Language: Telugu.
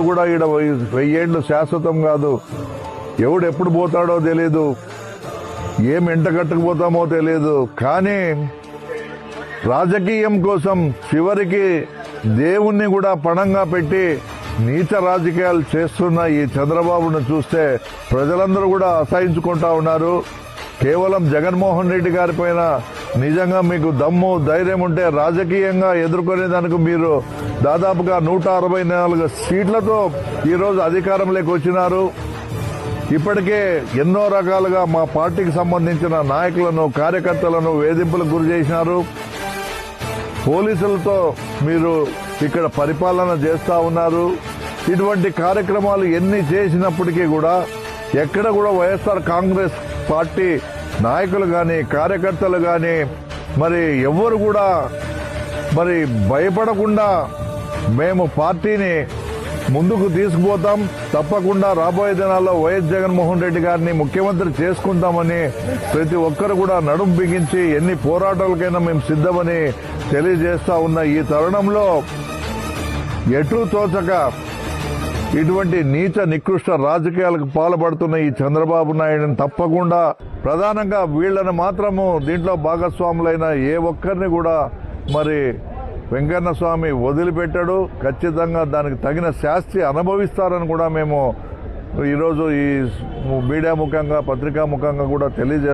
కూడా ఈడ 1000 ఏళ్ళు శాశ్వతం కాదు. ఎవడు ఎప్పుడు పోతాడో తెలియదు, ఏం ఎంట కట్టుకుపోతామో తెలియదు. కానీ రాజకీయం కోసం చివరికి దేవుణ్ణి కూడా పణంగా పెట్టి నీచ రాజకీయాలు చేస్తున్న ఈ చంద్రబాబును చూస్తే ప్రజలందరూ కూడా అసహించుకుంటా ఉన్నారు. కేవలం జగన్మోహన్ రెడ్డి గారి పైన నిజంగా మీకు దమ్ము ధైర్యం ఉంటే రాజకీయంగా ఎదుర్కొనేదానికి మీరు దాదాపుగా 164 సీట్లతో ఈరోజు అధికారంలోకి వచ్చినారు. ఇప్పటికే ఎన్నో రకాలుగా మా పార్టీకి సంబంధించిన నాయకులను కార్యకర్తలను వేధింపులకు గురి చేసినారు. పోలీసులతో మీరు ఇక్కడ పరిపాలన చేస్తా ఉన్నారు. ఇటువంటి కార్యక్రమాలు ఎన్ని చేసినప్పటికీ కూడా ఎక్కడ కూడా వైఎస్ఆర్ కాంగ్రెస్ పార్టీ నాయకులు కానీ కార్యకర్తలు కానీ మరి ఎవ్వరు కూడా మరి భయపడకుండా మేము పార్టీని ముందుకు తీసుకుపోతాం, తప్పకుండా రాబోయే దినాల్లో వైఎస్ జగన్మోహన్ రెడ్డి గారిని ముఖ్యమంత్రి చేసుకుంటామని ప్రతి ఒక్కరు కూడా నడుం బిగించి ఎన్ని పోరాటాలకైనా మేము సిద్ధమని తెలియజేస్తా ఉన్న ఈ తరుణంలో ఎటూ తోచక ఇటువంటి నీచ నికృష్ట రాజకీయాలకు పాల్పడుతున్న ఈ చంద్రబాబు నాయుడుని తప్పకుండా ప్రధానంగా వీళ్లను మాత్రము దీంట్లో భాగస్వాములైన ఏ ఒక్కరిని కూడా మరి వెంకన్న స్వామి వదిలిపెట్టాడు. ఖచ్చితంగా దానికి తగిన శాస్తి అనుభవిస్తారని కూడా మేము ఈరోజు ఈ మీడియా ముఖంగా పత్రికా ముఖంగా కూడా తెలియజేస్తాం.